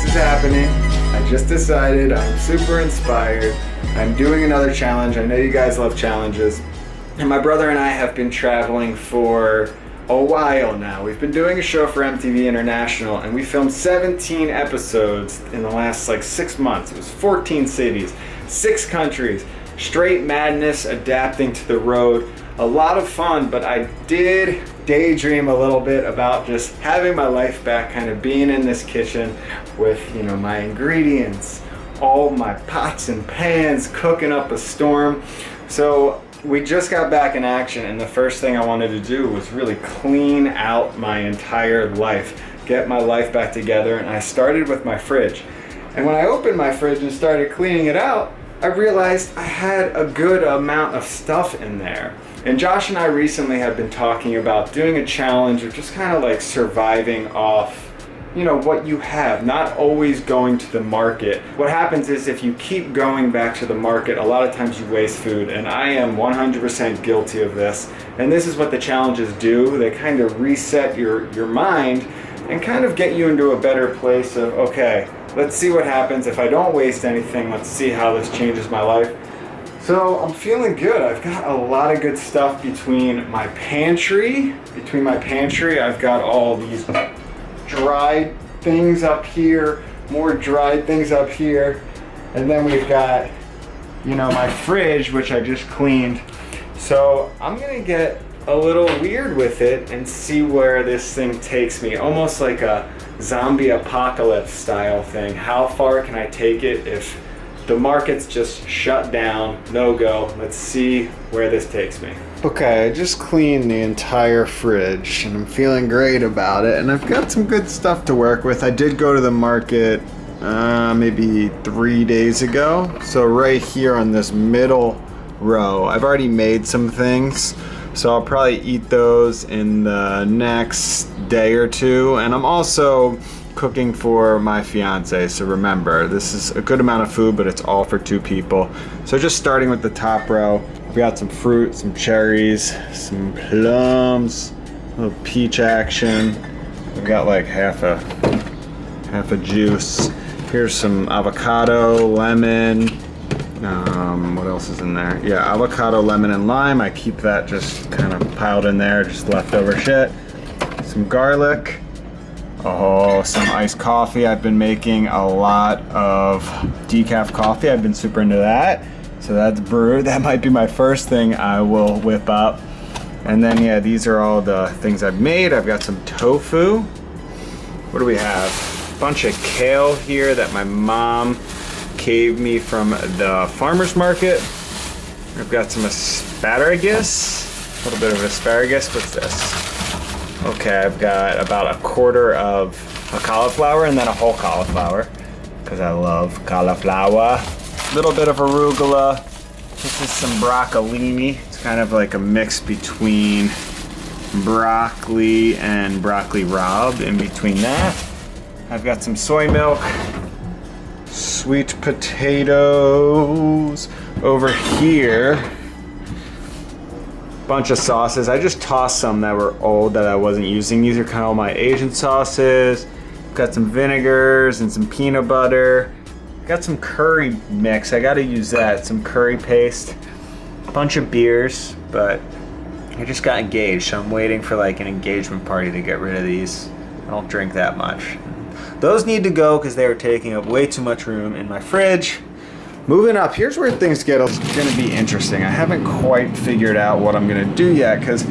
things is happening. I just decided I'm super inspired. I'm doing another challenge. I know you guys love challenges. And my brother and I have been traveling for a while now. We've been doing a show for MTV International, and we filmed 17 episodes in the last 6 months. It was 14 cities, 6 countries, straight madness, adapting to the road. A lot of fun, but I did daydream a little bit about just having my life back, kind of being in this kitchen with, my ingredients, all my pots and pans, cooking up a storm. So we just got back in action, and the first thing I wanted to do was really clean out my entire life, get my life back together, and I started with my fridge. And when I opened my fridge and started cleaning it out, I realized I had a good amount of stuff in there. And Josh and I recently have been talking about doing a challenge of just kind of surviving off what you have, not always going to the market. What happens is if you keep going back to the market, a lot of times you waste food, and I am 100% guilty of this. And this is what the challenges do. They kind of reset your mind and kind of get you into a better place of, okay, let's see what happens if I don't waste anything. Let's see how this changes my life. So I'm feeling good. I've got a lot of good stuff between my pantry. I've got all these dried things up here, more dried things up here, and then we've got my fridge, which I just cleaned. So I'm gonna get a little weird with it and see where this thing takes me, almost like a zombie apocalypse style thing. How far can I take it if the market's just shut down, no go? Let's see where this takes me. Okay, I just cleaned the entire fridge and I'm feeling great about it, and I've got some good stuff to work with. I did go to the market maybe 3 days ago. So right here on this middle row, I've already made some things, so I'll probably eat those in the next day or two. And I'm also cooking for my fiance, so remember, this is a good amount of food, but it's all for 2 people. So just starting with the top row, we got some fruit, some cherries, some plums, a little peach action. We've got half a juice. Here's some avocado, lemon. What else is in there? Yeah, avocado, lemon, and lime. I keep that just kind of piled in there, just leftover shit. Some garlic. Oh, some iced coffee. I've been making a lot of decaf coffee. I've been super into that. So that's brewed. That might be my first thing I will whip up. And then, yeah, these are all the things I've made. I've got some tofu. What do we have? A bunch of kale here that my mom gave me from the farmer's market. I've got some asparagus. A little bit of asparagus. What's this? Okay, I've got about a quarter of a cauliflower and then a whole cauliflower because I love cauliflower. A little bit of arugula. This is some broccolini. It's kind of like a mix between broccoli and broccoli rabe. In between that, I've got some soy milk, sweet potatoes. Over here, bunch of sauces. I just tossed some that were old that I wasn't using. These are kind of all my Asian sauces. Got some vinegars and some peanut butter. Got some curry mix. I gotta use that. Some curry paste. Bunch of beers, but I just got engaged, so I'm waiting for an engagement party to get rid of these. I don't drink that much. Those need to go because they are taking up way too much room in my fridge. Moving up, here's where things get gonna be interesting. I haven't quite figured out what I'm gonna do yet because,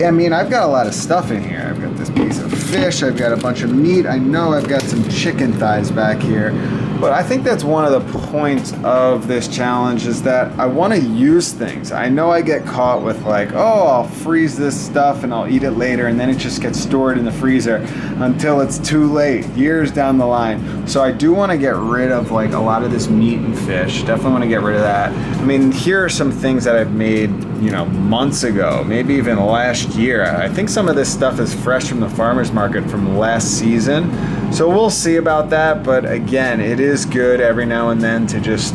I've got a lot of stuff in here. I've got this piece of fish, I've got a bunch of meat, I know I've got some chicken thighs back here. But I think that's one of the points of this challenge is that I want to use things. I know I get caught with I'll freeze this stuff and I'll eat it later, and then it just gets stored in the freezer until it's too late, years down the line. So I do want to get rid of a lot of this meat and fish. Definitely want to get rid of that. Here are some things that I've made, months ago, maybe even last year. I think some of this stuff is fresh from the farmer's market from last season. So we'll see about that, but again, it is good every now and then to just,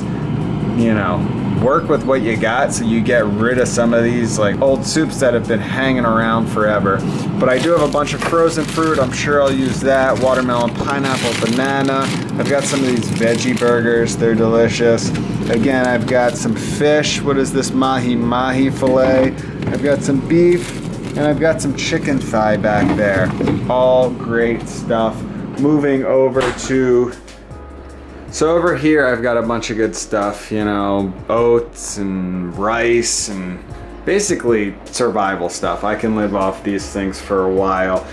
work with what you got so you get rid of some of these like old soups that have been hanging around forever. But I do have a bunch of frozen fruit. I'm sure I'll use that. Watermelon, pineapple, banana. I've got some of these veggie burgers. They're delicious. Again, I've got some fish. What is this? Mahi filet. I've got some beef, and I've got some chicken thigh back there. All great stuff. Moving over to, so over here I've got a bunch of good stuff, you know, oats and rice and basically survival stuff. I can live off these things for a while.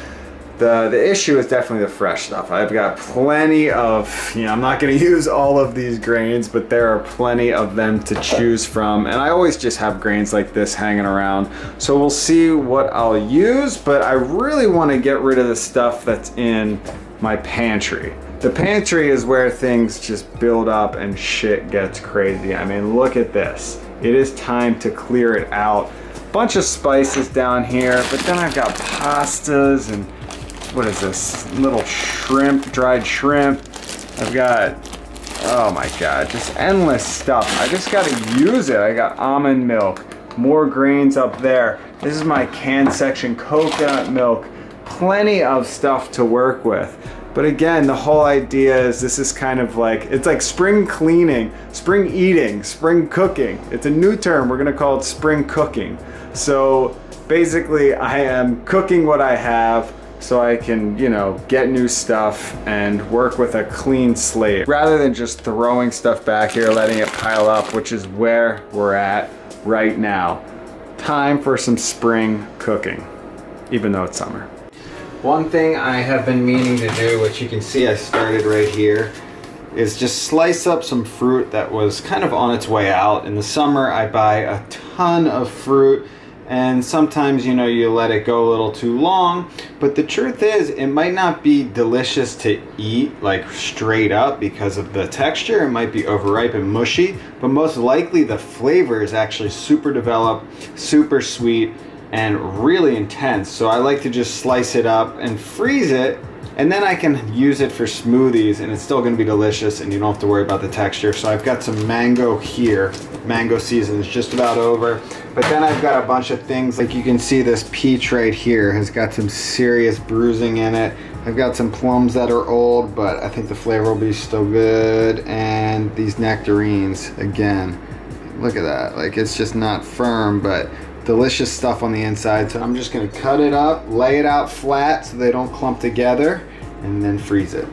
The issue is definitely the fresh stuff. I've got plenty of, you know, I'm not going to use all of these grains, but there are plenty of them to choose from. And I always just have grains like this hanging around. So we'll see what I'll use, but I really want to get rid of the stuff that's in my pantry. The pantry is where things just build up and shit gets crazy. I mean, look at this. It is time to clear it out. Bunch of spices down here, but then I've got pastas and what is this? Little shrimp, dried shrimp. I've got, oh my God, just endless stuff. I just gotta use it. I got almond milk, more grains up there. This is my canned section, coconut milk, plenty of stuff to work with. But again, the whole idea is this is kind of like, it's like spring cleaning, spring eating, spring cooking. It's a new term, we're gonna call it spring cooking. So basically I am cooking what I have so I can, you know, get new stuff and work with a clean slate rather than just throwing stuff back here, letting it pile up, which is where we're at right now. Time for some spring cooking, even though it's summer. One thing I have been meaning to do, which you can see I started right here, is just slice up some fruit that was kind of on its way out. In the summer, I buy a ton of fruit, and sometimes, you know, you let it go a little too long. But the truth is, it might not be delicious to eat like straight up because of the texture. It might be overripe and mushy, but most likely the flavor is actually super developed, super sweet, and really intense. So I like to just slice it up and freeze it, and then I can use it for smoothies and it's still gonna be delicious and you don't have to worry about the texture. So I've got some mango here. Mango season is just about over. But then I've got a bunch of things, like you can see this peach right here has got some serious bruising in it. I've got some plums that are old, but I think the flavor will be still good. And these nectarines, again, look at that. Like, it's just not firm, but delicious stuff on the inside. So I'm just gonna cut it up, lay it out flat so they don't clump together, and then freeze it.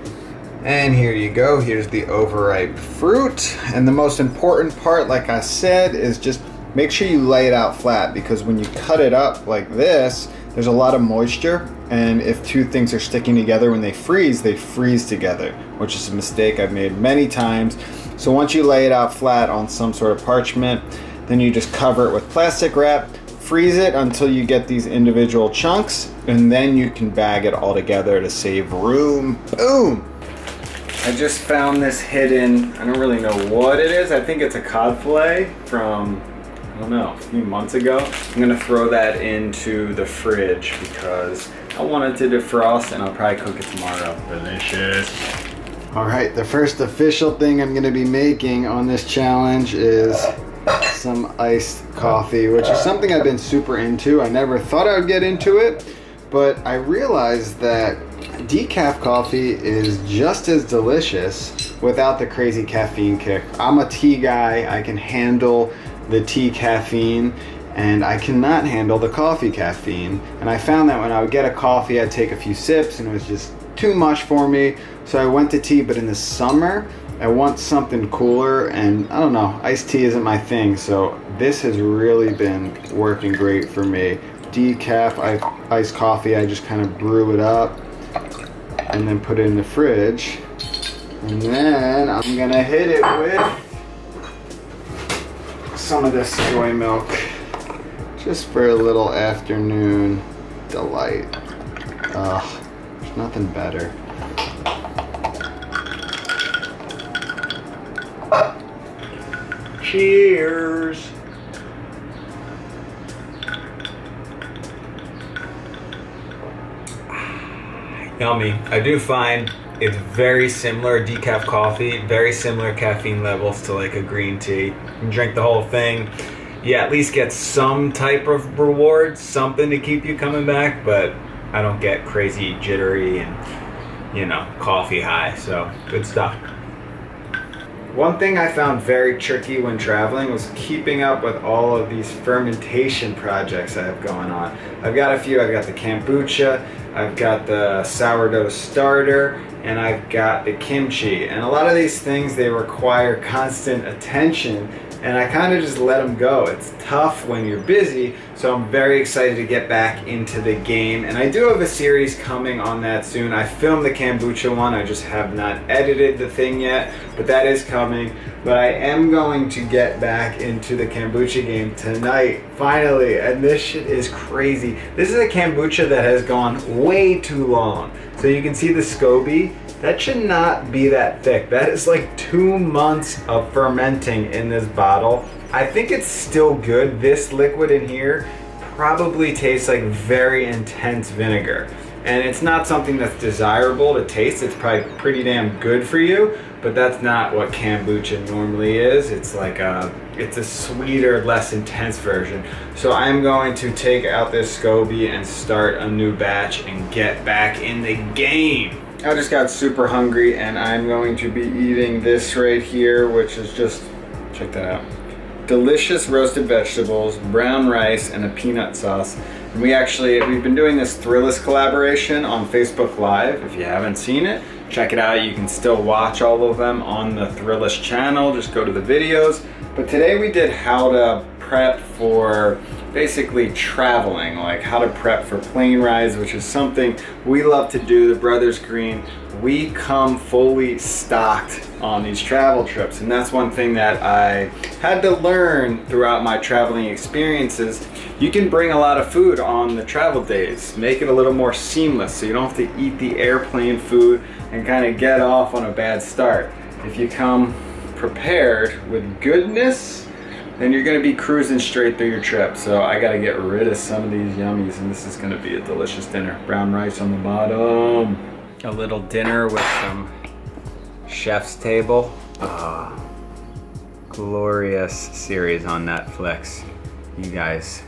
And here you go, here's the overripe fruit. And the most important part, like I said, is just make sure you lay it out flat, because when you cut it up like this, there's a lot of moisture, and if two things are sticking together, when they freeze together, which is a mistake I've made many times. So once you lay it out flat on some sort of parchment, then you just cover it with plastic wrap, freeze it until you get these individual chunks, and then you can bag it all together to save room. Boom! I just found this hidden, I don't really know what it is. I think it's a cod fillet from, I don't know, a few months ago. I'm gonna throw that into the fridge because I want it to defrost and I'll probably cook it tomorrow. Delicious. All right, the first official thing I'm gonna be making on this challenge is some iced coffee, which is something I've been super into. I never thought I would get into it, but I realized that decaf coffee is just as delicious without the crazy caffeine kick. I'm a tea guy. I can handle the tea caffeine, and I cannot handle the coffee caffeine. And I found that when I would get a coffee, I'd take a few sips and it was just too much for me. So I went to tea, but in the summer, I want something cooler, and I don't know, iced tea isn't my thing, so this has really been working great for me. Decaf iced coffee, I just kind of brew it up and then put it in the fridge. And then I'm gonna hit it with some of this soy milk, just for a little afternoon delight. Ugh, there's nothing better. Cheers! Yummy. I do find It's very similar, decaf coffee, very similar caffeine levels to like a green tea. You can drink the whole thing. You at least get some type of reward, something to keep you coming back, but I don't get crazy jittery and, you know, coffee high, so good stuff. One thing I found very tricky when traveling was keeping up with all of these fermentation projects I have going on. I've got a few. I've got the kombucha, I've got the sourdough starter, and I've got the kimchi. And a lot of these things, they require constant attention, and I kind of just let them go. It's tough when you're busy, so I'm very excited to get back into the game. And I do have a series coming on that soon. I filmed the kombucha one, I just have not edited the thing yet, but that is coming. But I am going to get back into the kombucha game tonight, finally, and this shit is crazy. This is a kombucha that has gone way too long. So you can see the SCOBY. That should not be that thick. That is like 2 months of fermenting in this bottle. I think it's still good. This liquid in here probably tastes like very intense vinegar. And it's not something that's desirable to taste. It's probably pretty damn good for you, but that's not what kombucha normally is. It's like it's a sweeter, less intense version. So I'm going to take out this SCOBY and start a new batch and get back in the game. I just got super hungry and I'm going to be eating this right here, which is just, check that out. Delicious roasted vegetables, brown rice, and a peanut sauce. And we've been doing this Thrillist collaboration on Facebook Live. If you haven't seen it, check it out. You can still watch all of them on the Thrillist channel. Just go to the videos. But today we did how to prep for basically traveling, like how to prep for plane rides, which is something we love to do. The Brothers Green, we come fully stocked on these travel trips, and that's one thing that I had to learn throughout my traveling experiences. You can bring a lot of food on the travel days, make it a little more seamless so you don't have to eat the airplane food and kind of get off on a bad start. If you come prepared with goodness, then you're gonna be cruising straight through your trip. So I gotta get rid of some of these yummies, and this is gonna be a delicious dinner. Brown rice on the bottom. A little dinner with some chef's table. Glorious series on Netflix. You guys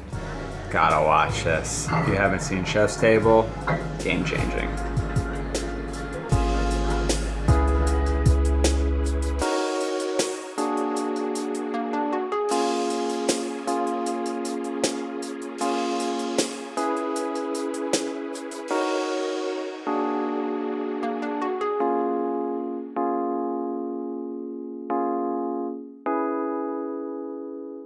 gotta watch this. If you haven't seen Chef's Table, game changing.